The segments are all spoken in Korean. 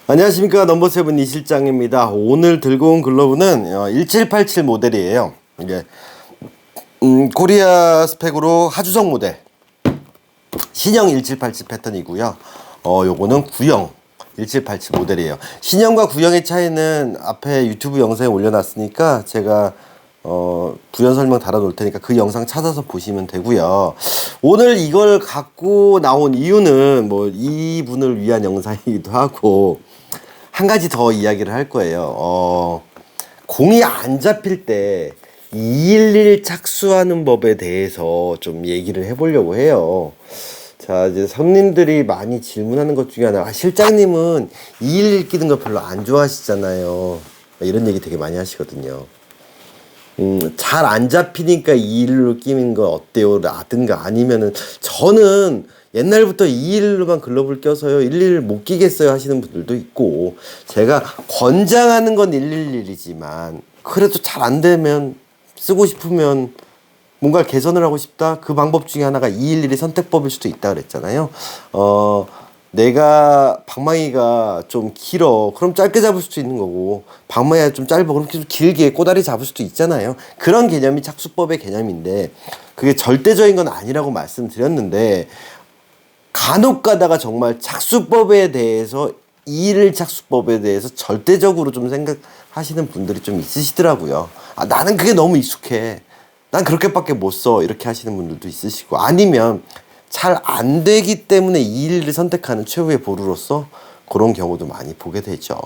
안녕하십니까, 넘버세븐 이 실장입니다. 오늘 들고 온 글러브는 1787 모델이에요. 이게 코리아 스펙으로 하주성 모델 신형 1787 패턴이고요. 요거는 구형 1787 모델이에요. 신형과 구형의 차이는 앞에 유튜브 영상에 올려놨으니까 제가 부연 설명 달아 놓을 테니까 그 영상 찾아서 보시면 되고요. 오늘 이걸 갖고 나온 이유는 뭐 이분을 위한 영상이기도 하고 한 가지 더 이야기를 할 거예요. 공이 안 잡힐 때 211 착수하는 법에 대해서 좀 얘기를 해보려고 해요. 자, 이제 손님들이 많이 질문하는 것 중에 하나, 실장님은 211 끼는 거 별로 안 좋아하시잖아요. 이런 얘기 되게 많이 하시거든요. 잘 안 잡히니까 211로 끼는 거 어때요? 라든가 아니면은 저는 옛날부터 211로만 글러브를 껴서요 111 못 끼겠어요 하시는 분들도 있고, 제가 권장하는 건 111이지만 그래도 잘 안 되면 쓰고 싶으면 뭔가 개선을 하고 싶다, 그 방법 중에 하나가 211이 선택법일 수도 있다 그랬잖아요. 내가 방망이가 좀 길어 그럼 짧게 잡을 수도 있는 거고, 방망이가 좀 짧아 그럼 좀 길게 꼬다리 잡을 수도 있잖아요. 그런 개념이 착수법의 개념인데 그게 절대적인 건 아니라고 말씀드렸는데, 간혹 가다가 정말 착수법에 대해서 211 착수법에 대해서 절대적으로 좀 생각하시는 분들이 좀 있으시더라고요. 나는 그게 너무 익숙해, 난 그렇게밖에 못 써, 이렇게 하시는 분들도 있으시고, 아니면 잘 안 되기 때문에 211을 선택하는 최후의 보루로서 그런 경우도 많이 보게 되죠.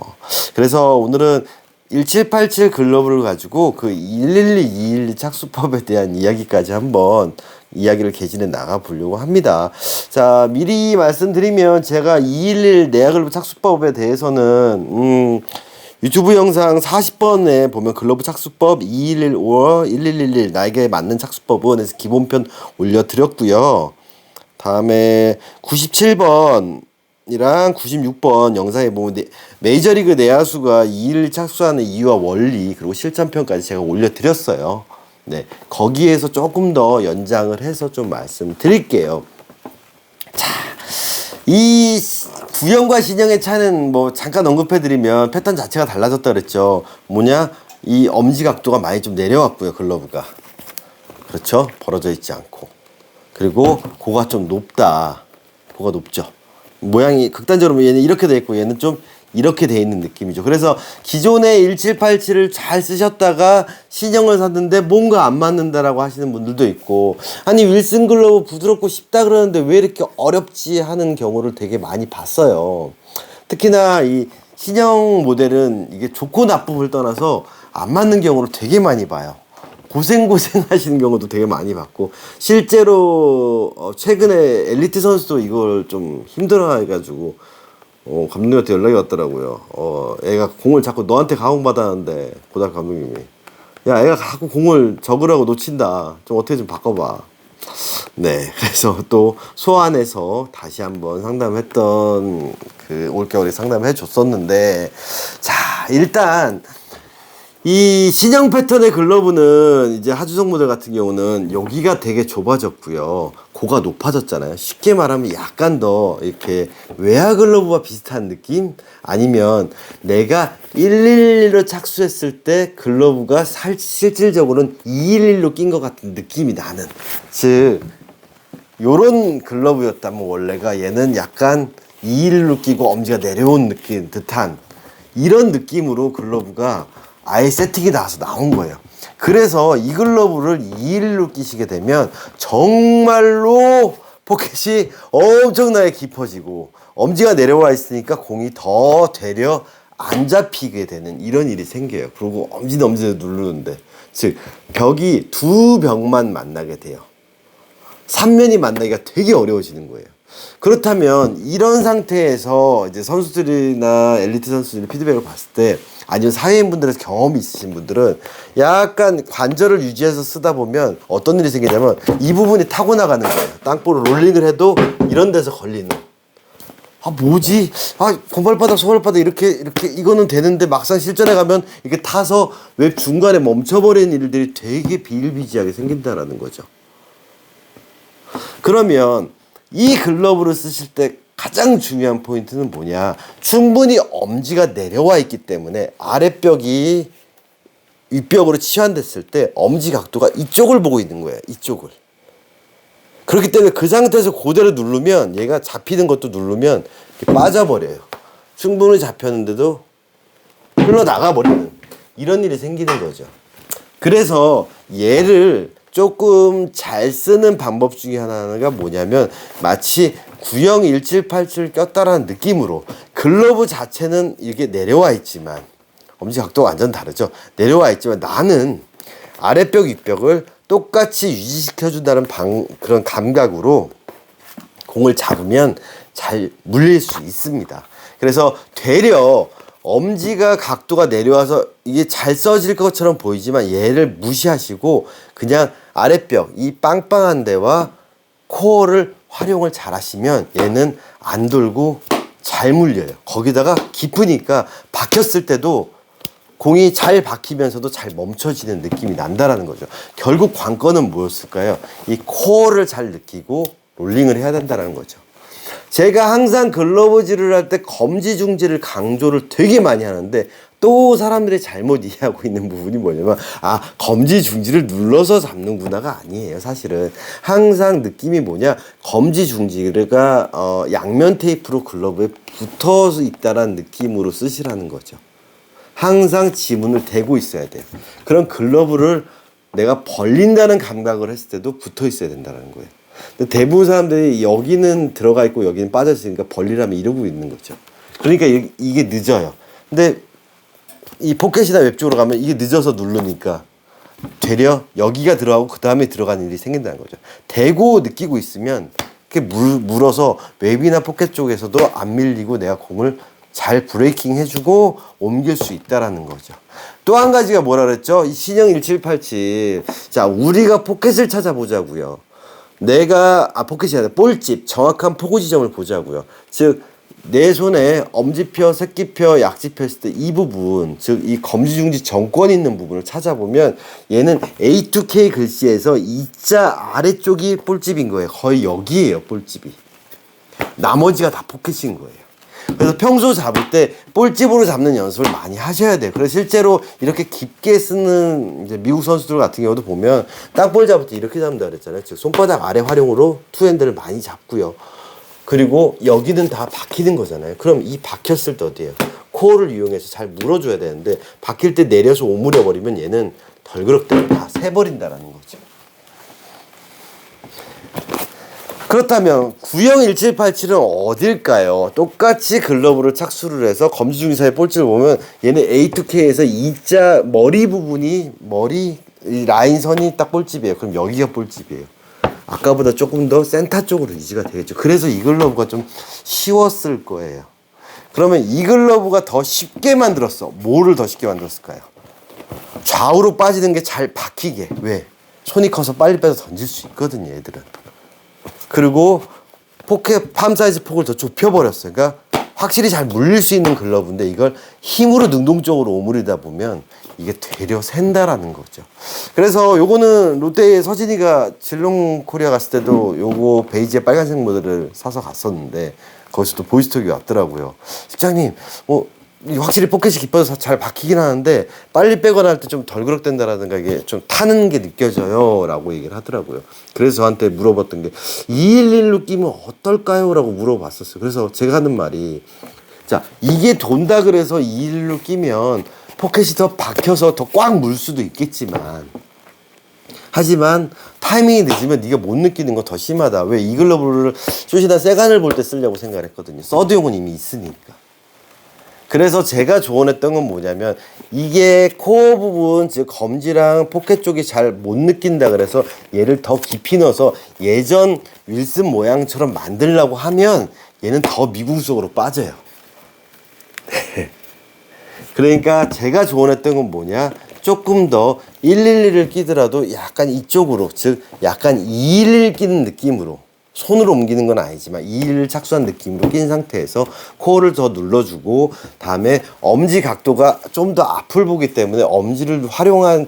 그래서 오늘은 1787 글러브를 가지고 그 112, 212 착수법에 대한 이야기까지 한번 이야기를 개진해 나가 보려고 합니다. 자, 미리 말씀드리면 제가 211 내야 글러브 착수법에 대해서는 유튜브 영상 40번에 보면 글러브 착수법 211 or 1111 나에게 맞는 착수법은 해서 기본편 올려드렸고요. 다음에 97번이랑 96번 영상에 보면 메이저리그 내야수가 211 착수하는 이유와 원리 그리고 실전편까지 제가 올려드렸어요. 네, 거기에서 조금 더 연장을 해서 좀 말씀드릴게요. 자, 이 구형과 신형의 차는 뭐 잠깐 언급해드리면 패턴 자체가 달라졌다 그랬죠. 뭐냐, 이 엄지 각도가 많이 좀 내려왔고요, 글러브가. 그렇죠, 벌어져 있지 않고. 그리고 고가 좀 높다. 고가 높죠. 모양이 극단적으로 얘는 이렇게 돼 있고 얘는 좀 이렇게 돼 있는 느낌이죠. 그래서 기존의 1787을 잘 쓰셨다가 신형을 샀는데 뭔가 안 맞는다라고 하시는 분들도 있고, 아니 윌슨 글러브 부드럽고 쉽다 그러는데 왜 이렇게 어렵지 하는 경우를 되게 많이 봤어요. 특히나 이 신형 모델은 이게 좋고 나쁨을 떠나서 안 맞는 경우를 되게 많이 봐요. 고생 하시는 경우도 되게 많이 봤고, 실제로 최근에 엘리트 선수도 이걸 좀 힘들어 해가지고 감독님한테 연락이 왔더라고요. 애가 공을 자꾸 너한테 가공받았는데, 고등학교 감독님이 야, 애가 자꾸 공을 적으라고 놓친다, 좀 어떻게 좀 바꿔봐. 네, 그래서 또 소환해서 다시 한번 상담했던, 그 올겨울에 상담해 줬었는데, 자, 일단 이 신형 패턴의 글러브는 이제 하주성 모델 같은 경우는 여기가 되게 좁아졌고요, 고가 높아졌잖아요. 쉽게 말하면 약간 더 이렇게 외야 글러브와 비슷한 느낌? 아니면 내가 111로 착수했을 때 글러브가 실질적으로는 211로 낀 것 같은 느낌이 나는, 즉 요런 글러브였다면 원래가 얘는 약간 211로 끼고 엄지가 내려온 느낌 듯한 이런 느낌으로 글러브가 아예 세팅이 나와서 나온 거예요. 그래서 이 글러브를 211로 끼시게 되면 정말로 포켓이 엄청나게 깊어지고 엄지가 내려와 있으니까 공이 더 되려 안 잡히게 되는 이런 일이 생겨요. 그리고 엄지도 누르는데, 즉 벽이 두 벽만 만나게 돼요. 3면이 만나기가 되게 어려워지는 거예요. 그렇다면 이런 상태에서 이제 선수들이나 엘리트 선수들이 피드백을 봤을 때, 아니면 사회인분들에서 경험이 있으신 분들은 약간 관절을 유지해서 쓰다 보면 어떤 일이 생기냐면 이 부분이 타고 나가는 거예요. 땅볼을 롤링을 해도 이런 데서 걸리는. 뭐지? 고발바닥 소발바닥 이렇게 이거는 되는데 막상 실전에 가면 이렇게 타서 왜 중간에 멈춰버리는 일들이 되게 비일비재하게 생긴다라는 거죠. 그러면 이 글러브를 쓰실 때 가장 중요한 포인트는 뭐냐? 충분히 엄지가 내려와 있기 때문에 아랫벽이 윗벽으로 치환됐을 때 엄지 각도가 이쪽을 보고 있는 거예요. 이쪽을. 그렇기 때문에 그 상태에서 그대로 누르면 얘가 잡히는 것도 누르면 빠져버려요. 충분히 잡혔는데도 흘러나가 버리는 이런 일이 생기는 거죠. 그래서 얘를 조금 잘 쓰는 방법 중에 하나가 뭐냐면 마치 901787 꼈다라는 느낌으로 글러브 자체는 이렇게 내려와 있지만 엄지 각도가 완전 다르죠. 내려와 있지만 나는 아랫벽 윗벽을 똑같이 유지시켜준다는 그런 감각으로 공을 잡으면 잘 물릴 수 있습니다. 그래서 되려 엄지가 각도가 내려와서 이게 잘 써질 것처럼 보이지만 얘를 무시하시고 그냥 아랫벽 이 빵빵한 데와 코어를 활용을 잘 하시면 얘는 안 돌고 잘 물려요. 거기다가 깊으니까 박혔을 때도 공이 잘 박히면서도 잘 멈춰지는 느낌이 난다라는 거죠. 결국 관건은 뭐였을까요? 이 코어를 잘 느끼고 롤링을 해야 된다는 거죠. 제가 항상 글러브질을 할 때 검지중지를 강조를 되게 많이 하는데 또 사람들이 잘못 이해하고 있는 부분이 뭐냐면 검지중지를 눌러서 잡는구나가 아니에요. 사실은 항상 느낌이 뭐냐, 검지중지가 양면 테이프로 글러브에 붙어서 있다라는 느낌으로 쓰시라는 거죠. 항상 지문을 대고 있어야 돼요. 그런 글러브를 내가 벌린다는 감각을 했을 때도 붙어 있어야 된다는 거예요. 근데 대부분 사람들이 여기는 들어가 있고 여기는 빠져 있으니까 벌리라면 이러고 있는 거죠. 그러니까 이게 늦어요. 근데 이 포켓이나 웹 쪽으로 가면 이게 늦어서 누르니까 되려 여기가 들어가고 그 다음에 들어가는 일이 생긴다는 거죠. 대고 느끼고 있으면 그게 물어서 웹이나 포켓 쪽에서도 안 밀리고 내가 공을 잘 브레이킹 해주고 옮길 수 있다라는 거죠. 또 한 가지가 뭐라 그랬죠? 이 신형 1787. 자, 우리가 포켓을 찾아보자고요. 내가 포켓이 아니라 볼집 정확한 포구 지점을 보자고요. 즉 내 손에 엄지표, 새끼표, 약지표 했을 때 이 부분, 즉 이 검지중지 정권 있는 부분을 찾아보면 얘는 A2K 글씨에서 E자 아래쪽이 볼집인 거예요. 거의 여기에요, 볼집이. 나머지가 다 포켓인 거예요. 그래서 평소 잡을 때 볼집으로 잡는 연습을 많이 하셔야 돼요. 그래서 실제로 이렇게 깊게 쓰는 이제 미국 선수들 같은 경우도 보면 딱볼 잡을 때 이렇게 잡는다 그랬잖아요. 즉 손바닥 아래 활용으로 투핸드를 많이 잡고요. 그리고 여기는 다 박히는 거잖아요. 그럼 이 박혔을 때 어때요? 코어를 이용해서 잘 물어줘야 되는데 박힐 때 내려서 오므려 버리면 얘는 덜그럭대로 다 새버린다라는 거죠. 그렇다면 구형 1787은 어딜까요? 똑같이 글러브를 착수를 해서 검지중지사의 볼집을 보면 얘는 A2K에서 E자 머리 부분이 머리 라인선이 딱 볼집이에요. 그럼 여기가 볼집이에요. 아까보다 조금 더 센터 쪽으로 유지가 되겠죠. 그래서 이 글러브가 좀 쉬웠을 거예요. 그러면 이 글러브가 더 쉽게 만들었어. 뭐를 더 쉽게 만들었을까요? 좌우로 빠지는 게 잘 박히게. 왜? 손이 커서 빨리 빼서 던질 수 있거든요, 얘들은. 그리고 포켓 팜 사이즈 폭을 더 좁혀버렸어요. 그러니까 확실히 잘 물릴 수 있는 글러브인데 이걸 힘으로 능동적으로 오므리다 보면 이게 되려 샌다라는 거죠. 그래서 요거는 롯데의 서진이가 질롱 코리아 갔을 때도 요거 베이지에 빨간색 모델을 사서 갔었는데 거기서도 보이스톡이 왔더라고요. 실장님, 확실히 포켓이 깊어서 잘 박히긴 하는데 빨리 빼거나 할 때 좀 덜 그럭된다라든가 이게 좀 타는 게 느껴져요 라고 얘기를 하더라고요. 그래서 저한테 물어봤던 게 211로 끼면 어떨까요? 라고 물어봤었어요. 그래서 제가 하는 말이 자, 이게 돈다 그래서 211로 끼면 포켓이 더 박혀서 더 꽉 물 수도 있겠지만 하지만 타이밍이 늦으면 네가 못 느끼는 거 더 심하다. 왜 이 글러브를 슛이나 세간을 볼 때 쓰려고 생각을 했거든요. 서드용은 이미 있으니까. 그래서 제가 조언했던 건 뭐냐면 이게 코어 부분 즉 검지랑 포켓 쪽이 잘 못 느낀다 그래서 얘를 더 깊이 넣어서 예전 윌슨 모양처럼 만들려고 하면 얘는 더 미궁속으로 빠져요. 그러니까 제가 조언했던 건 뭐냐, 조금 더 111을 끼더라도 약간 이쪽으로, 즉 약간 211 끼는 느낌으로, 손으로 옮기는 건 아니지만 211 착수한 느낌으로 낀 상태에서 코어를 더 눌러주고, 다음에 엄지 각도가 좀 더 앞을 보기 때문에 엄지를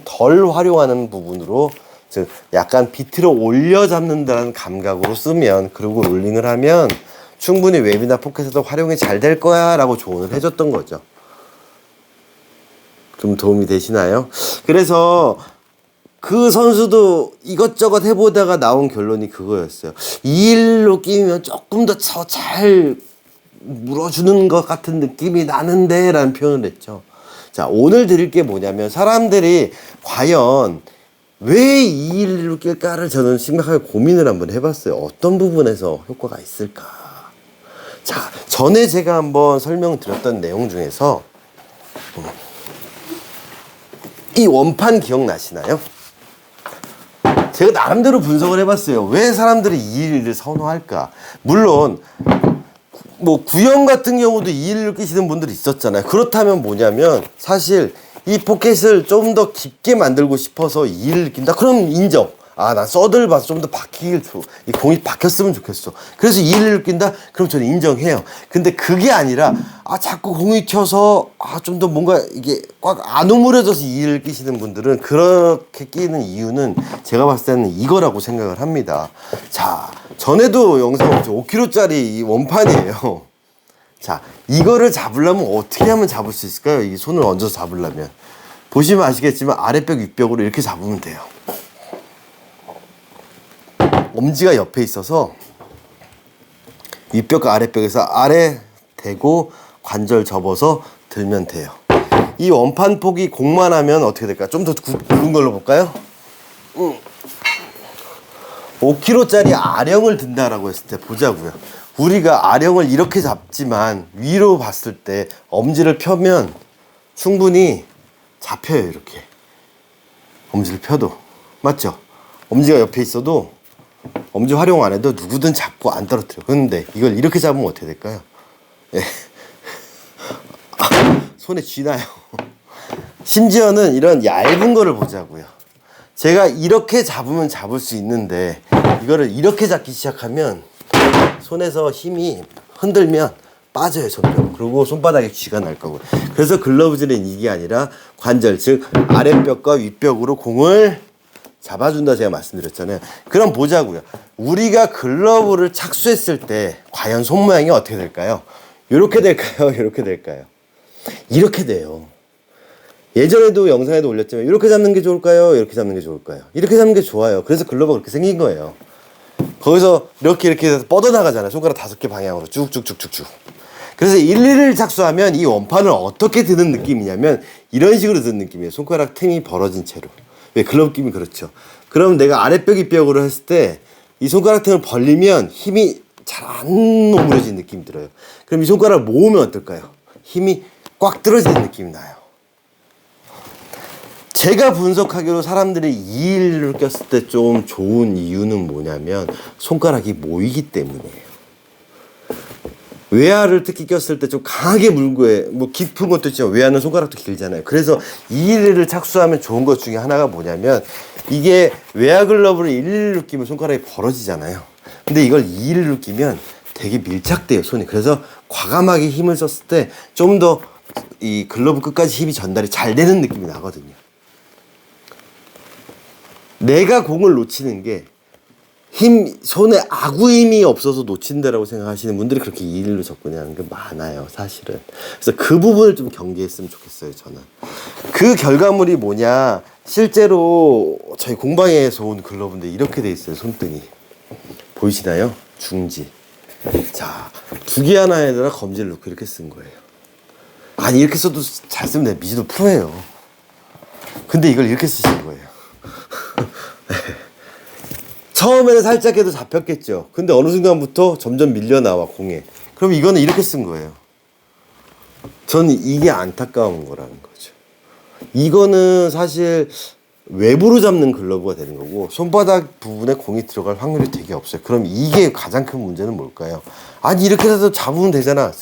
덜 활용하는 부분으로, 즉 약간 비트로 올려 잡는다는 감각으로 쓰면, 그리고 롤링을 하면 충분히 웹이나 포켓에도 활용이 잘 될 거야 라고 조언을 해줬던 거죠. 좀 도움이 되시나요? 그래서 그 선수도 이것저것 해보다가 나온 결론이 그거였어요. 2일로 끼면 조금 더 잘 물어주는 것 같은 느낌이 나는데 라는 표현을 했죠. 자, 오늘 드릴 게 뭐냐면 사람들이 과연 왜 2일로 낄까를 저는 심각하게 고민을 한번 해봤어요. 어떤 부분에서 효과가 있을까. 자, 전에 제가 한번 설명드렸던 내용 중에서 이 원판 기억나시나요? 제가 나름대로 분석을 해봤어요. 왜 사람들이 2일을 선호할까? 물론 뭐 구형 같은 경우도 2일을 끼시는 분들이 있었잖아요. 그렇다면 뭐냐면 사실 이 포켓을 좀 더 깊게 만들고 싶어서 2일을 낀다? 그럼 인정. 아, 난 서드를 봐서 좀 더 이 공이 박혔으면 좋겠어. 그래서 2일을 낀다? 그럼 저는 인정해요. 근데 그게 아니라 자꾸 공이 튀어서 좀 더 뭔가 이게 꽉 안 오므려져서 2일을 끼시는 분들은 그렇게 끼는 이유는 제가 봤을 때는 이거라고 생각을 합니다. 자, 전에도 영상 봤죠. 5kg짜리 이 원판이에요. 자, 이거를 잡으려면 어떻게 하면 잡을 수 있을까요? 이 손을 얹어서 잡으려면. 보시면 아시겠지만 아랫벽 윗벽으로 이렇게 잡으면 돼요. 엄지가 옆에 있어서 윗벽과 아랫벽에서 아래 대고 관절 접어서 들면 돼요. 이 원판 폭이 공만 하면 어떻게 될까요? 좀 더 굵은 걸로 볼까요? 5kg짜리 아령을 든다라고 했을 때 보자고요. 우리가 아령을 이렇게 잡지만 위로 봤을 때 엄지를 펴면 충분히 잡혀요. 이렇게 엄지를 펴도 맞죠? 엄지가 옆에 있어도 엄지 활용 안 해도 누구든 잡고 안 떨어뜨려. 그런데 이걸 이렇게 잡으면 어떻게 될까요? 예. 손에 쥐나요. 심지어는 이런 얇은 거를 보자고요. 제가 이렇게 잡으면 잡을 수 있는데 이거를 이렇게 잡기 시작하면 손에서 힘이 흔들면 빠져요. 손뼈. 그리고 손바닥에 쥐가 날 거고요. 그래서 글러브질은 이게 아니라 관절, 즉 아랫벽과 윗벽으로 공을 잡아준다 제가 말씀드렸잖아요. 그럼 보자고요. 우리가 글러브를 착수했을 때 과연 손 모양이 어떻게 될까요? 이렇게 될까요? 이렇게 될까요? 이렇게 돼요. 예전에도 영상에도 올렸지만 이렇게 잡는 게 좋을까요? 이렇게 잡는 게 좋을까요? 이렇게 잡는 게 좋아요. 그래서 글러브가 그렇게 생긴 거예요. 거기서 이렇게 해서 뻗어나가잖아요. 손가락 5개 방향으로 쭉쭉쭉쭉쭉. 그래서 1, 2를 착수하면 이 원판을 어떻게 드는 느낌이냐면 이런 식으로 드는 느낌이에요. 손가락 틈이 벌어진 채로. 왜? 글러브 끼면 그렇죠. 그럼 내가 아랫벽 윗벽으로 했을 때 이 손가락 틈을 벌리면 힘이 잘 안 오므려진 느낌이 들어요. 그럼 이 손가락을 모으면 어떨까요? 힘이 꽉 들어지는 느낌이 나요. 제가 분석하기로 사람들이 2일을 꼈을 때 좀 좋은 이유는 뭐냐면 손가락이 모이기 때문이에요. 외야를 특히 꼈을 때 좀 강하게 물고 해. 뭐 깊은 것도 있지만 외야는 손가락도 길잖아요. 그래서 2일을 착수하면 좋은 것 중에 하나가 뭐냐면 이게 외야 글러브를 1일로 끼면 손가락이 벌어지잖아요. 근데 이걸 2일로 끼면 되게 밀착돼요, 손이. 그래서 과감하게 힘을 썼을 때 좀 더 이 글러브 끝까지 힘이 전달이 잘 되는 느낌이 나거든요. 내가 공을 놓치는 게 손에 아구 힘이 없어서 놓친다라고 생각하시는 분들이 그렇게 2일로 접근하는 게 많아요, 사실은. 그래서 그 부분을 좀 경계했으면 좋겠어요, 저는. 그 결과물이 뭐냐, 실제로 저희 공방에서 온 글러브인데 이렇게 돼 있어요, 손등이. 보이시나요? 중지. 자, 2개 하나에다가 검지를 넣고 이렇게 쓴 거예요. 아니, 이렇게 써도 잘 쓰면 돼. 미지도 프로예요. 근데 이걸 이렇게 쓰신 거예요. 처음에는 살짝 해도 잡혔겠죠. 근데 어느 순간부터 점점 밀려 나와, 공에. 그럼 이거는 이렇게 쓴 거예요. 저는 이게 안타까운 거라는 거죠. 이거는 사실 외부로 잡는 글러브가 되는 거고 손바닥 부분에 공이 들어갈 확률이 되게 없어요. 그럼 이게 가장 큰 문제는 뭘까요? 아니, 이렇게 해서 잡으면 되잖아.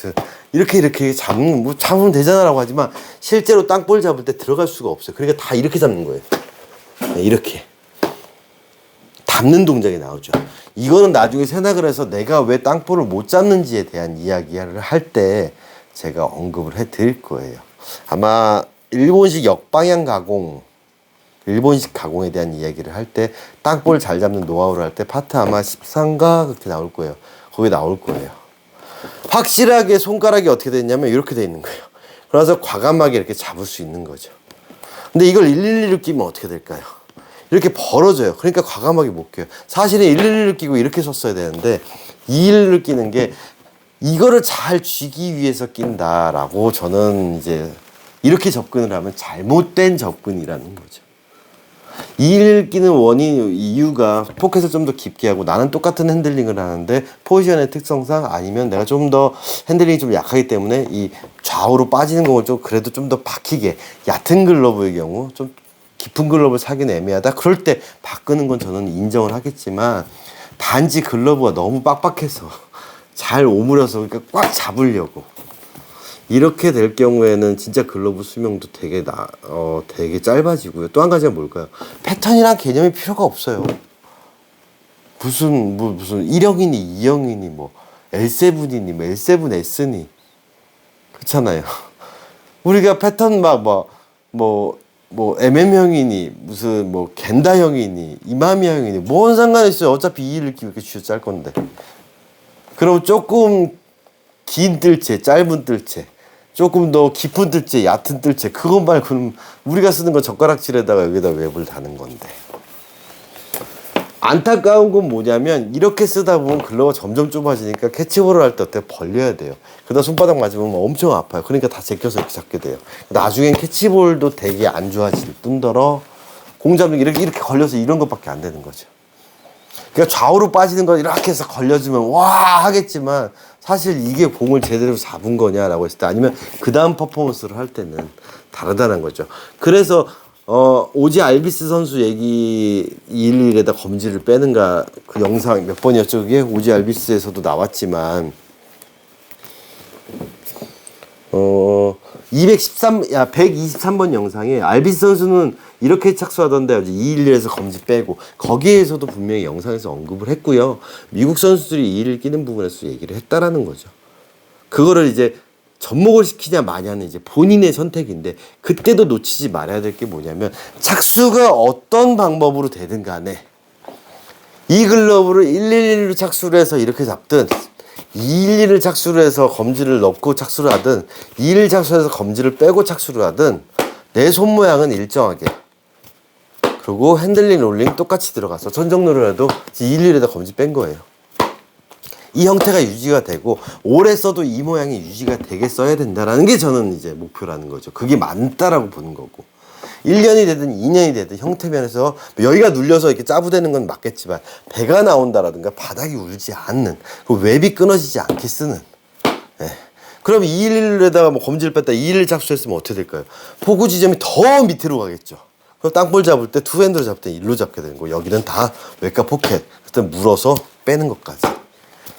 이렇게 잡으면 되잖아라고 하지만 실제로 땅볼 잡을 때 들어갈 수가 없어요. 그러니까 다 이렇게 잡는 거예요. 네, 이렇게. 잡는 동작이 나오죠. 이거는 나중에 생각을 해서 내가 왜 땅볼을 못 잡는지에 대한 이야기를 할 때 제가 언급을 해 드릴 거예요. 아마 일본식 역방향 가공, 일본식 가공에 대한 이야기를 할 때 땅볼 잘 잡는 노하우를 할 때 파트 아마 13가 그렇게 나올 거예요. 거기 나올 거예요. 확실하게 손가락이 어떻게 돼 있냐면 이렇게 돼 있는 거예요. 그래서 과감하게 이렇게 잡을 수 있는 거죠. 근데 이걸 112를 끼면 어떻게 될까요? 이렇게 벌어져요. 그러니까 과감하게 못 껴요. 사실은 112를 끼고 이렇게 섰어야 되는데 212를 끼는 게 이거를 잘 쥐기 위해서 낀다라고 저는 이제 이렇게 접근을 하면 잘못된 접근이라는 거죠. 2를 끼는 원인 이유가 포켓을 좀 더 깊게 하고 나는 똑같은 핸들링을 하는데 포지션의 특성상 아니면 내가 좀 더 핸들링이 좀 약하기 때문에 이 좌우로 빠지는 공을 좀 그래도 좀 더 박히게 얕은 글러브의 경우 좀 깊은 글러브를 사기는 애매하다. 그럴 때 바꾸는 건 저는 인정을 하겠지만 단지 글러브가 너무 빡빡해서 잘 오므려서 그러니까 꽉 잡으려고 이렇게 될 경우에는 진짜 글러브 수명도 되게 짧아지고요. 또 한 가지가 뭘까요? 패턴이란 개념이 필요가 없어요. 무슨 1형이니 2형이니 뭐 L7이니 뭐 L7S니 그렇잖아요. 우리가 패턴 MM형이니 무슨 뭐 겐다형이니 이마미형이니 뭔 상관이 있어요. 어차피 2를 끼면 이렇게 쥐어 짤 건데. 그럼 조금 긴 뜰채, 짧은 뜰채, 조금 더 깊은 뜰채, 얕은 뜰채 그것 말고는 우리가 쓰는 건 젓가락질에다가 여기다 웹을 다는 건데. 안타까운 건 뭐냐면 이렇게 쓰다 보면 글러브가 점점 좁아지니까 캐치볼을 할 때 어떻게 벌려야 돼요. 그러다 손바닥 맞으면 엄청 아파요. 그러니까 다 제껴서 이렇게 잡게 돼요. 나중엔 캐치볼도 되게 안 좋아질 뿐더러 공 잡는 게 이렇게 걸려서 이런 것밖에 안 되는 거죠. 그러니까 좌우로 빠지는 거 이렇게 해서 걸려주면 와 하겠지만 사실 이게 공을 제대로 잡은 거냐라고 했을 때 아니면 그 다음 퍼포먼스를 할 때는 다르다는 거죠. 그래서 오지 알비스 선수 얘기 211에다 검지를 빼는가 그 영상 몇 번이었죠? 그게 오지 알비스에서도 나왔지만 123번 영상에 알비스 선수는 이렇게 착수하던데 211에서 검지 빼고 거기에서도 분명히 영상에서 언급을 했고요. 미국 선수들이 211 끼는 부분에서 얘기를 했다라는 거죠. 그거를 이제 접목을 시키냐 마냐는 이제 본인의 선택인데 그때도 놓치지 말아야 될 게 뭐냐면 착수가 어떤 방법으로 되든 간에 이 글러브를 111로 착수를 해서 이렇게 잡든 211을 착수를 해서 검지를 넣고 착수를 하든 211 착수해서 검지를 빼고 착수를 하든 내 손 모양은 일정하게 그리고 핸들링 롤링 똑같이 들어가서 전정로를 해도 211에다 검지 뺀 거예요. 이 형태가 유지가 되고 오래 써도 이 모양이 유지가 되게 써야 된다라는 게 저는 이제 목표라는 거죠. 그게 맞다라고 보는 거고 1년이 되든 2년이 되든 형태 면에서 여기가 눌려서 이렇게 짜부되는 건 맞겠지만 배가 나온다라든가 바닥이 울지 않는 그 웹이 끊어지지 않게 쓰는 그럼 211에다가 뭐 검지를 뺐다 211 착수했으면 어떻게 될까요? 포구 지점이 더 밑으로 가겠죠. 그럼 땅볼 잡을 때 투핸드로 잡을 때 일로 잡게 되는 거 여기는 다 외과 포켓 그때 물어서 빼는 것까지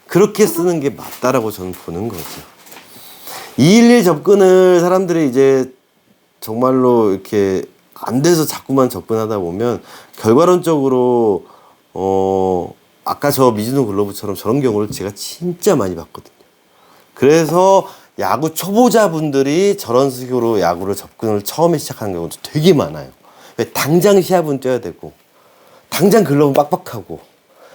그렇게 쓰는 게 맞다라고 저는 보는 거죠. 211 접근을 사람들이 이제 정말로 이렇게 안 돼서 자꾸만 접근하다 보면 결과론적으로 아까 저 미즈노 글러브처럼 저런 경우를 제가 진짜 많이 봤거든요. 그래서 야구 초보자분들이 저런 식으로 야구를 접근을 처음에 시작하는 경우도 되게 많아요. 왜 당장 시합은 뛰어야 되고 당장 글러브 빡빡하고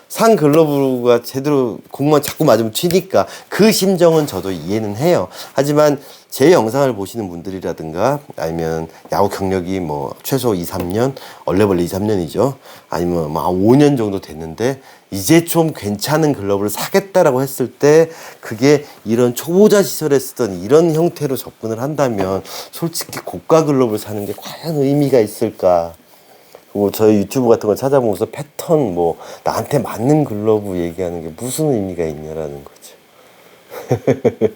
상 글러브가 제대로 공만 자꾸 맞으면 튀니까 그 심정은 저도 이해는 해요. 하지만 제 영상을 보시는 분들이라든가 아니면 야구 경력이 뭐 최소 2, 3년, 얼레벌레 2, 3년이죠. 아니면 뭐 5년 정도 됐는데 이제 좀 괜찮은 글러브를 사겠다라고 했을 때 그게 이런 초보자 시절에 쓰던 이런 형태로 접근을 한다면 솔직히 고가 글러브를 사는 게 과연 의미가 있을까? 뭐 저희 유튜브 같은 거 찾아보면서 패턴 뭐 나한테 맞는 글러브 얘기하는 게 무슨 의미가 있냐라는 거죠.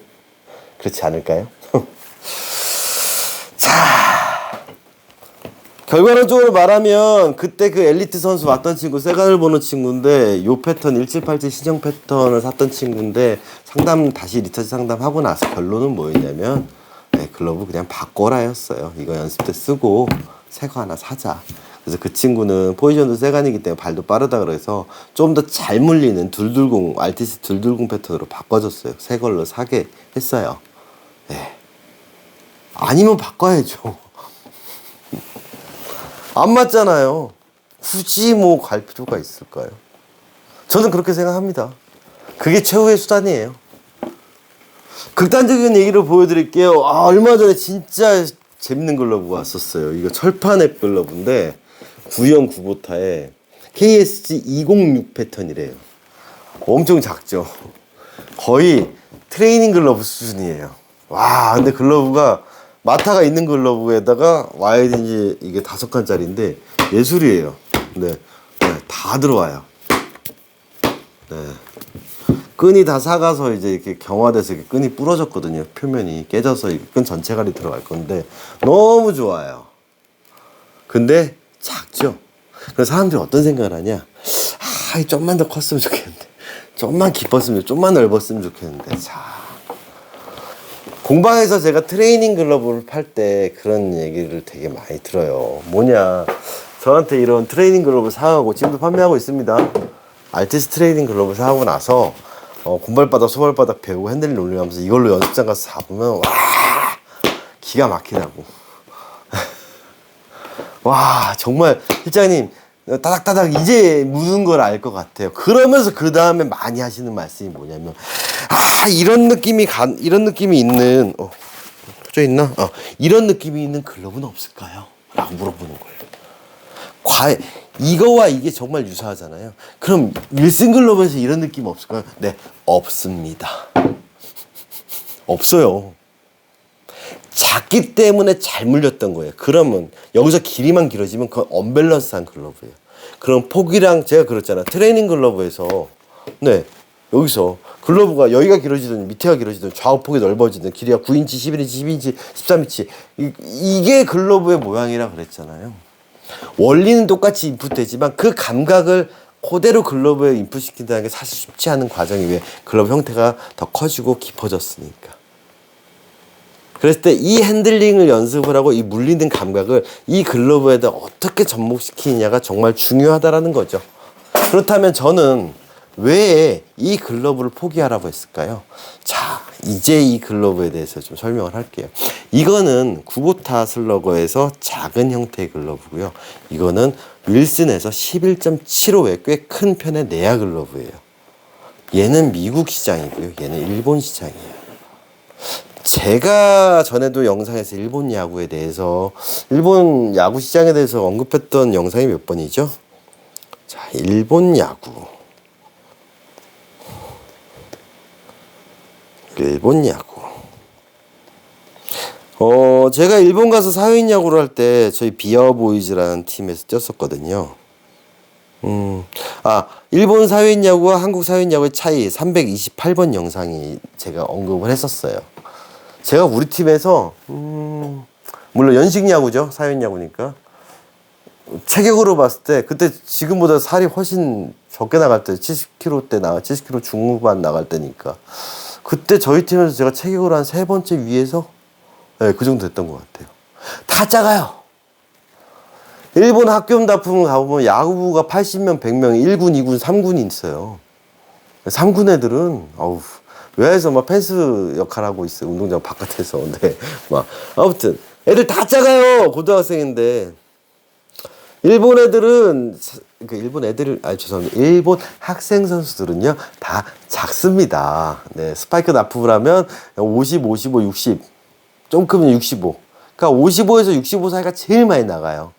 그렇지 않을까요? 자, 결과론적으로 말하면 그때 그 엘리트 선수 왔던 친구 세간을 보는 친구인데 요 패턴 1787 신형 패턴을 샀던 친구인데 상담 다시 리터치 상담하고 나서 결론은 뭐였냐면 글러브 그냥 바꿔라였어요. 이거 연습 때 쓰고 새 거 하나 사자. 그래서 그 친구는 포지션도 세간이기 때문에 발도 빠르다 그래서 좀 더 잘 물리는 둘둘공 알티스 둘둘공 패턴으로 바꿔줬어요. 새 걸로 사게 했어요. 네. 아니면 바꿔야죠. 안 맞잖아요. 굳이 뭐 갈 필요가 있을까요? 저는 그렇게 생각합니다. 그게 최후의 수단이에요. 극단적인 얘기를 보여드릴게요. 얼마 전에 진짜 재밌는 글러브가 왔었어요. 이거 철판앱 글러브인데 구형 구보타에 KSG 206 패턴이래요. 엄청 작죠. 거의 트레이닝 글러브 수준이에요. 와, 근데 글러브가 마타가 있는 글러브에다가 와이드인지 이게 5칸짜리인데 예술이에요. 네, 다 들어와요. 네. 끈이 다 삭아서 이제 이렇게 경화돼서 이렇게 끈이 부러졌거든요. 표면이 깨져서 끈 전체가 들어갈 건데 너무 좋아요. 근데 작죠. 그래서 사람들이 어떤 생각을 하냐? 좀만 더 컸으면 좋겠는데, 좀만 깊었으면, 좀만 넓었으면 좋겠는데. 자, 공방에서 제가 트레이닝 글러브를 팔 때 그런 얘기를 되게 많이 들어요. 뭐냐? 저한테 이런 트레이닝 글러브 사가고 지금도 판매하고 있습니다. 알티스 트레이닝 글러브 사고 나서 곰발바닥 소발바닥 배우고 핸들링 올리면서 이걸로 연습장 가서 잡으면 와, 기가 막히다고. 와, 정말 실장님 따닥따닥 이제 묻은 걸 알 것 같아요. 그러면서 그 다음에 많이 하시는 말씀이 뭐냐면 이런 느낌이 있는 꽂혀 있나? 이런 느낌이 있는 글러브는 없을까요? 라고 물어보는 거예요. 이거와 이게 정말 유사하잖아요. 그럼 윌슨 글러브에서 이런 느낌 없을까요? 네, 없습니다. 없어요. 작기 때문에 잘 물렸던 거예요. 그러면 여기서 길이만 길어지면 그건 언밸런스한 글러브예요. 그럼 폭이랑 제가 그랬잖아요. 트레이닝 글러브에서 여기서 글러브가 여기가 길어지든 밑에가 길어지든 좌우폭이 넓어지든 길이가 9인치, 11인치, 12인치, 13인치 이게 글러브의 모양이라 그랬잖아요. 원리는 똑같이 인풋되지만 그 감각을 그대로 글러브에 인풋시킨다는 게 사실 쉽지 않은 과정이 왜 글러브 형태가 더 커지고 깊어졌으니까. 그랬을 때 이 핸들링을 연습을 하고 이 물리는 감각을 이 글러브에다 어떻게 접목시키느냐가 정말 중요하다라는 거죠. 그렇다면 저는 왜 이 글러브를 포기하라고 했을까요? 자, 이제 이 글러브에 대해서 좀 설명을 할게요. 이거는 구보타 슬러거에서 작은 형태의 글러브고요. 이거는 윌슨에서 11.75의 꽤 큰 편의 내야 글러브예요. 얘는 미국 시장이고요. 얘는 일본 시장이에요. 제가 전에도 영상에서 일본 야구에 대해서 일본 야구 시장에 대해서 언급했던 영상이 몇 번이죠? 자, 일본 야구. 제가 일본 가서 사회인 야구를 할 때 저희 비어보이즈라는 팀에서 뛰었었거든요. 일본 사회인 야구와 한국 사회인 야구의 차이 328번 영상이 제가 언급을 했었어요. 제가 우리 팀에서 물론 연식 야구죠. 사회인 야구니까. 체격으로 봤을 때 그때 지금보다 살이 훨씬 적게 나갈 때 70kg 70kg 중후반 나갈 때니까 그때 저희 팀에서 제가 체격으로 한 3번째 위에서 그 정도 됐던 것 같아요. 다 작아요. 일본 학교 다품 가보면 야구부가 80명, 100명, 1군, 2군, 3군이 있어요. 3군 애들은 외야에서 막 펜스 역할하고 있어요. 운동장 바깥에서. 아무튼 애들 다 작아요. 고등학생인데. 일본 애들은 일본 학생 선수들은요 다 작습니다. 네, 스파이크 납품을 하면 50, 55, 60, 좀 크면 65. 그러니까 55에서 65 사이가 제일 많이 나가요.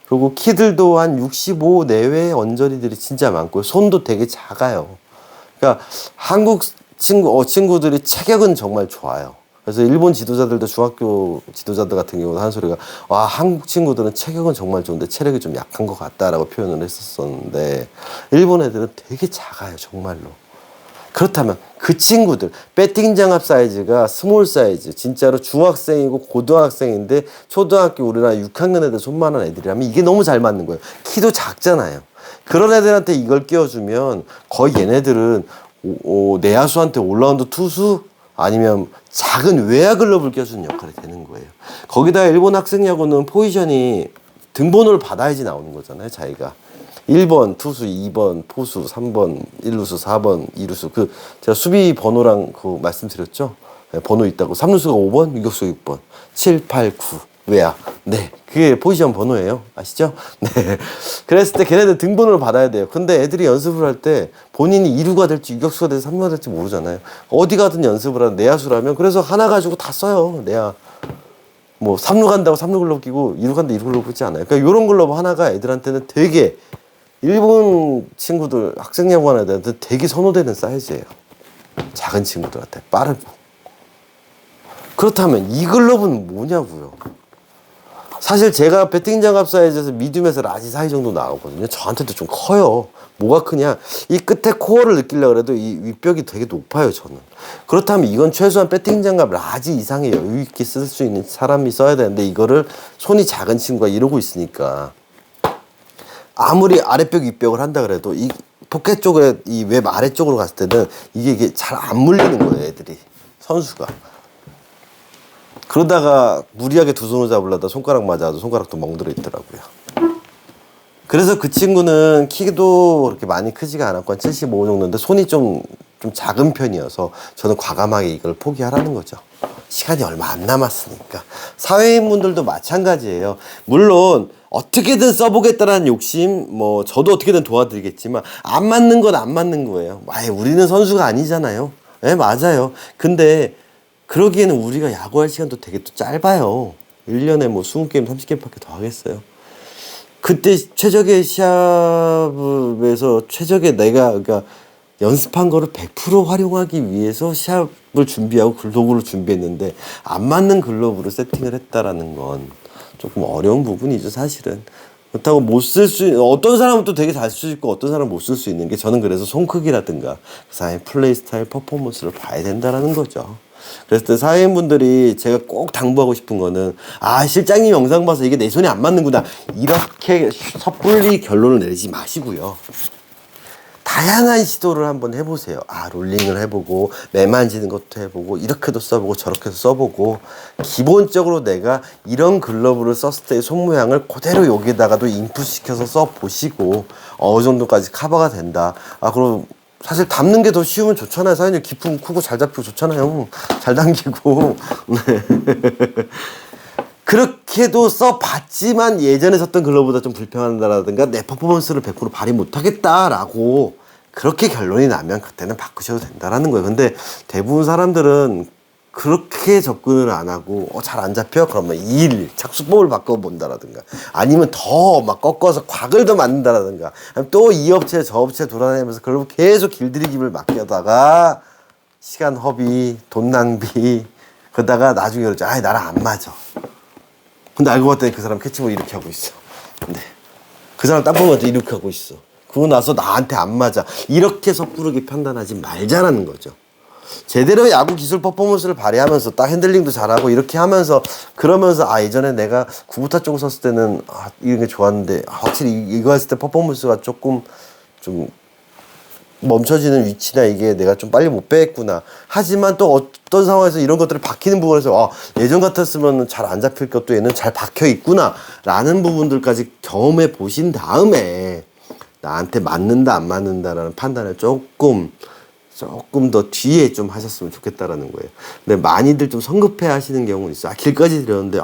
그리고 키들도 한 65 내외의 언저리들이 진짜 많고요. 손도 되게 작아요. 그러니까 한국 친구들이 체격은 정말 좋아요. 그래서 일본 지도자들도 중학교 지도자들 같은 경우는 하는 소리가 한국 친구들은 체격은 정말 좋은데 체력이 좀 약한 것 같다라고 표현을 했었었는데 일본 애들은 되게 작아요. 정말로. 그렇다면 그 친구들 배팅 장갑 사이즈가 스몰 사이즈 진짜로 중학생이고 고등학생인데 초등학교 우리나라 6학년 애들 손만한 애들이라면 이게 너무 잘 맞는 거예요. 키도 작잖아요. 그런 애들한테 이걸 끼워주면 거의 얘네들은 내야수한테 올라운드 투수 아니면 작은 외야 글러브를 껴주는 역할이 되는 거예요. 거기다가 일본 학생 야구는 포지션이 등번호를 받아야지 나오는 거잖아요. 자기가 1번 투수, 2번 포수, 3번 1루수, 4번 2루수 제가 수비 번호랑 말씀드렸죠. 번호 있다고. 3루수가 5번, 유격수 6번 7, 8, 9 왜야? 네. 그게 포지션 번호예요. 아시죠? 네. 그랬을 때 걔네들 등번호를 받아야 돼요. 근데 애들이 연습을 할 때 본인이 2루가 될지 유격수가 될지 3루가 될지 모르잖아요. 어디 가든 연습을 하는 내야수라면 그래서 하나 가지고 다 써요. 내야. 뭐 3루 간다고 3루 글러브 끼고 2루 간다 2루 글러브 끼지 않아요. 그러니까 이런 글러브 하나가 애들한테는 되게 일본 친구들 학생 야구하는 애들한테 되게 선호되는 사이즈예요. 작은 친구들한테 빠르고. 그렇다면 이 글러브는 뭐냐고요. 사실 제가 배팅 장갑 사이즈에서 미디움에서 라지 사이 정도 나오거든요. 저한테도 좀 커요. 뭐가 크냐, 이 끝에 코어를 느끼려고 해도 이 윗벽이 되게 높아요. 저는. 그렇다면 이건 최소한 배팅 장갑 라지 이상의 여유 있게 쓸 수 있는 사람이 써야 되는데 이거를 손이 작은 친구가 이러고 있으니까 아무리 아랫벽 윗벽을 한다 그래도 이 포켓 쪽에 이 웹 아래쪽으로 갔을 때는 이게 잘 안 물리는 거예요. 애들이 선수가. 그러다가 무리하게 두 손을 잡으려다 손가락 맞아도 손가락도 멍들어 있더라고요. 그래서 그 친구는 키도 그렇게 많이 크지가 않았고 한 75 정도인데 손이 좀 작은 편이어서 저는 과감하게 이걸 포기하라는 거죠. 시간이 얼마 안 남았으니까. 사회인분들도 마찬가지예요. 물론 어떻게든 써보겠다라는 욕심, 뭐 저도 어떻게든 도와드리겠지만 안 맞는 건 안 맞는 거예요. 아예 우리는 선수가 아니잖아요. 네, 맞아요. 근데 그러기에는 우리가 야구할 시간도 되게 또 짧아요. 1년에 뭐 20게임, 30게임밖에 더 하겠어요. 그때 최적의 시합에서 최적의 내가 그러니까 연습한 거를 100% 활용하기 위해서 시합을 준비하고 글러브를 준비했는데 안 맞는 글러브로 세팅을 했다라는 건 조금 어려운 부분이죠, 사실은. 그렇다고 못 쓸 수, 어떤 사람은 또 되게 잘 쓸 수 있고 어떤 사람은 못 쓸 수 있는 게 저는 그래서 손 크기라든가 그 사람의 플레이 스타일, 퍼포먼스를 봐야 된다라는 거죠. 그랬을 때 사회인분들이 제가 꼭 당부하고 싶은 거는 실장님 영상 봐서 이게 내 손에 안 맞는구나 이렇게 섣불리 결론을 내리지 마시고요. 다양한 시도를 한번 해보세요. 롤링을 해보고 매만지는 것도 해보고 이렇게도 써보고 저렇게도 써보고 기본적으로 내가 이런 글러브를 썼을 때의 손 모양을 그대로 여기다가도 인풋시켜서 써보시고 어느 정도까지 커버가 된다. 그럼 사실 담는 게 더 쉬우면 좋잖아요. 사장님 기품 크고 잘 잡히고 좋잖아요. 잘 당기고. 네. 그렇게도 써봤지만 예전에 썼던 글러브보다 좀 불편하다라든가 내 퍼포먼스를 100% 발휘 못하겠다라고 그렇게 결론이 나면 그때는 바꾸셔도 된다라는 거예요. 근데 대부분 사람들은 그렇게 접근을 안 하고 잘 안 잡혀? 그러면 착수법을 바꿔본다라든가 아니면 더 막 꺾어서 곽을 더 만든다라든가 또 이 업체 저 업체 돌아다니면서 그러고 계속 길들이기를 맡겨다가 시간 허비, 돈 낭비 그러다가 나중에 그러죠. 나랑 안 맞아. 근데 알고 봤더니 그 사람 캐치볼 이렇게 하고 있어. 네. 그 사람 딱 보면 이렇게 하고 있어. 그러고 나서 나한테 안 맞아. 이렇게 섣부르게 판단하지 말자라는 거죠. 제대로 야구 기술 퍼포먼스를 발휘하면서 딱 핸들링도 잘하고 이렇게 하면서 그러면서 예전에 내가 구부타 쪽 썼을 때는 이런 게 좋았는데 확실히 이거 했을 때 퍼포먼스가 조금 좀 멈춰지는 위치나 이게 내가 좀 빨리 못 빼겠구나. 하지만 또 어떤 상황에서 이런 것들이 박히는 부분에서 예전 같았으면 잘 안 잡힐 것도 얘는 잘 박혀 있구나 라는 부분들까지 경험해 보신 다음에 나한테 맞는다 안 맞는다라는 판단을 조금 더 뒤에 좀 하셨으면 좋겠다라는 거예요. 근데 많이들 좀 성급해 하시는 경우는 있어요. 길까지 들였는데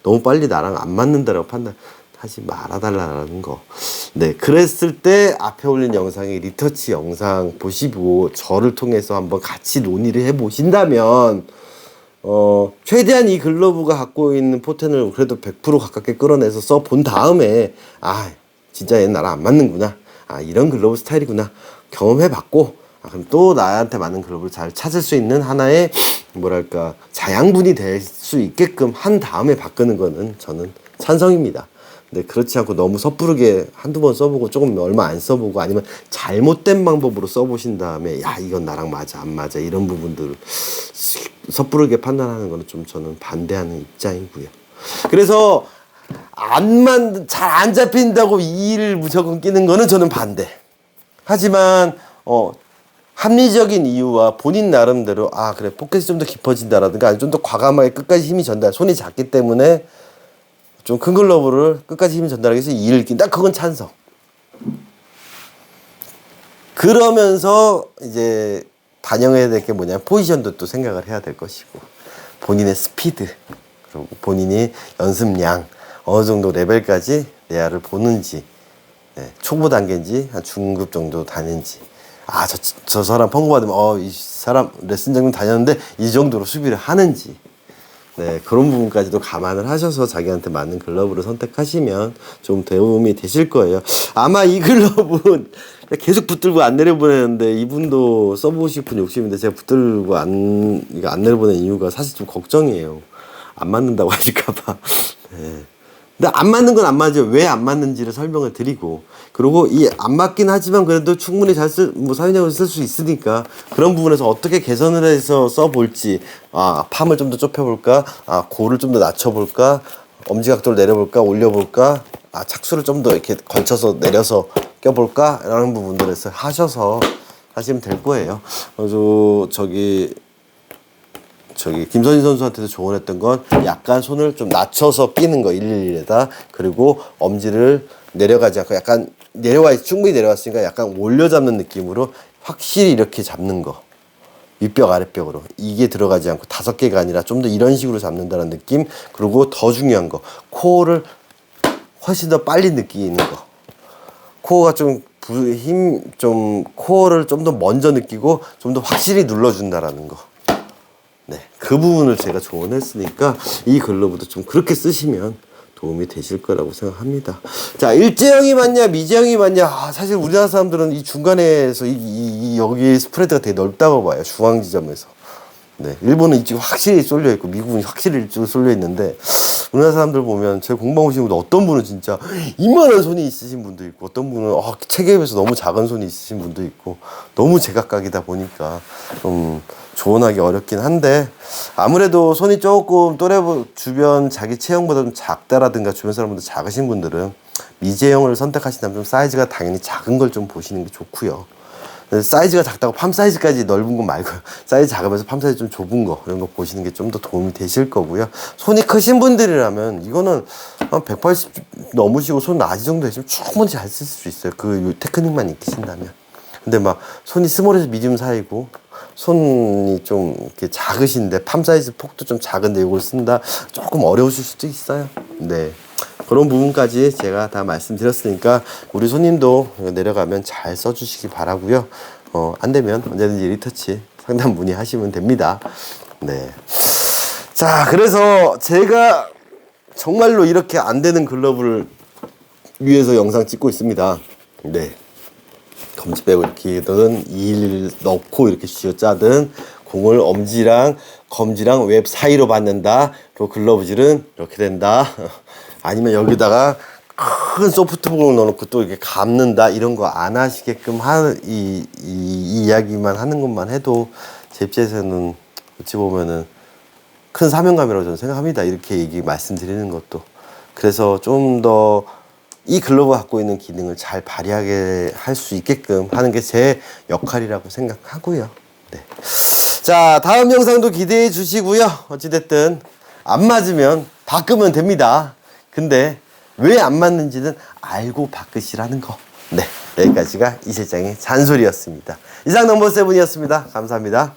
너무 빨리 나랑 안 맞는다라고 판단하지 말아달라는 거. 네, 그랬을 때 앞에 올린 영상의 리터치 영상 보시고 저를 통해서 한번 같이 논의를 해보신다면 최대한 이 글러브가 갖고 있는 포텐을 그래도 100% 가깝게 끌어내서 써본 다음에 진짜 얘는 나랑 안 맞는구나. 이런 글러브 스타일이구나. 경험해봤고 그럼 또 나한테 맞는 글러브를 잘 찾을 수 있는 하나의 자양분이 될 수 있게끔 한 다음에 바꾸는 거는 저는 찬성입니다. 근데 그렇지 않고 너무 섣부르게 한두 번 써보고 조금 얼마 안 써보고 아니면 잘못된 방법으로 써보신 다음에 이건 나랑 맞아 안 맞아 이런 부분들을 섣부르게 판단하는 거는 좀 저는 반대하는 입장이고요. 그래서 잘 안 잡힌다고 이를 무조건 끼는 거는 저는 반대. 하지만 합리적인 이유와 본인 나름대로 그래 포켓이 좀 더 깊어진다라든가 아니면 좀 더 과감하게 끝까지 힘이 손이 작기 때문에 좀 큰 글러브를 끝까지 힘이 전달하기 위해서 2를 낀다. 그건 찬성. 그러면서 이제 반영해야 될 게 뭐냐면 포지션도 또 생각을 해야 될 것이고 본인의 스피드 그리고 본인이 연습량 어느 정도 레벨까지 내야를 보는지, 네, 초보 단계인지 한 중급 정도 다는지, 아, 저 사람 펑고 받으면 이 사람 레슨장 다녔는데 이 정도로 수비를 하는지, 네, 그런 부분까지도 감안을 하셔서 자기한테 맞는 글러브를 선택하시면 좀 도움이 되실 거예요. 아마 이 글러브는 계속 붙들고 안 내려보내는데, 이분도 써보고 싶은 욕심인데 제가 붙들고 안 내려보낸 이유가 사실 좀 걱정이에요. 안 맞는다고 하실까봐. 네. 근데 안 맞는 건 안 맞아요. 왜 안 맞는지를 설명을 드리고, 그리고 이 안 맞긴 하지만 그래도 충분히 사용량을 쓸 수 있으니까 그런 부분에서 어떻게 개선을 해서 써볼지, 팜을 좀 더 좁혀볼까, 골을 좀 더 낮춰볼까, 엄지 각도를 내려볼까, 올려볼까, 착수를 좀 더 이렇게 걸쳐서 내려서 껴볼까, 라는 부분들에서 하셔서 하시면 될 거예요. 김선희 선수한테도 조언했던 건 약간 손을 좀 낮춰서 끼는 거, 111에다. 그리고 엄지를 내려가지 않고 약간 충분히 내려왔으니까 약간 올려 잡는 느낌으로 확실히 이렇게 잡는 거. 윗벽 아랫벽으로. 이게 들어가지 않고 5개가 아니라 좀 더 이런 식으로 잡는다는 느낌. 그리고 더 중요한 거, 코어를 훨씬 더 빨리 느끼는 거. 코어가 코어를 좀 더 먼저 느끼고 좀 더 확실히 눌러준다라는 거. 네, 그 부분을 제가 조언했으니까 이 글러브도 좀 그렇게 쓰시면 도움이 되실 거라고 생각합니다. 자, 일제형이 맞냐 미제형이 맞냐, 사실 우리나라 사람들은 이 중간에서 여기 스프레드가 되게 넓다고 봐요. 중앙 지점에서. 네, 일본은 이쪽이 확실히 쏠려 있고 미국은 확실히 이쪽으로 쏠려 있는데, 우리나라 사람들 보면 제 공방 오시는 분들 어떤 분은 진짜 이만한 손이 있으신 분도 있고, 어떤 분은 체계에 비해서 너무 작은 손이 있으신 분도 있고, 너무 제각각이다 보니까 좀 조언하기 어렵긴 한데, 아무래도 손이 조금 주변 자기 체형보다 좀 작다라든가 주변 사람보다 작으신 분들은 미제형을 선택하신다면 좀 사이즈가 당연히 작은 걸 좀 보시는 게 좋고요. 사이즈가 작다고 팜 사이즈까지 넓은 거 말고요. 사이즈 작으면서 팜 사이즈 좀 좁은 거, 이런 거 보시는 게 좀 더 도움이 되실 거고요. 손이 크신 분들이라면 이거는 한 180 넘으시고 손 나지 정도 되시면 충분히 잘 쓸 수 있어요. 그 테크닉만 익히신다면. 근데 막 손이 스몰에서 미디움 사이고 손이 좀 이렇게 작으신데 팜 사이즈 폭도 좀 작은데 이걸 쓴다, 조금 어려우실 수도 있어요. 네, 그런 부분까지 제가 다 말씀드렸으니까 우리 손님도 내려가면 잘 써주시기 바라고요. 안 되면 언제든지 리터치 상담 문의하시면 됩니다. 네. 자, 그래서 제가 정말로 이렇게 안 되는 글러브를 위해서 영상 찍고 있습니다. 네. 검지 빼고 이렇게든 2일 넣고 이렇게 쥐어짜든, 공을 엄지랑 검지랑 웹 사이로 받는다. 그 글러브질은 이렇게 된다. 아니면 여기다가 큰 소프트볼을 넣어놓고 또 이렇게 감는다. 이런 거 안 하시게끔 이 이야기만 하는 것만 해도 제 입장에서는 어찌 보면은 큰 사명감이라고 저는 생각합니다. 이렇게 말씀드리는 것도. 그래서 좀 더 이 글러브가 갖고 있는 기능을 잘 발휘하게 할 수 있게끔 하는 게 제 역할이라고 생각하고요. 네. 자, 다음 영상도 기대해 주시고요. 어찌됐든 안 맞으면 바꾸면 됩니다. 근데 왜 안 맞는지는 알고 바꾸시라는 거. 네, 여기까지가 이 실장의 잔소리였습니다. 이상 넘버 세븐이었습니다. 감사합니다.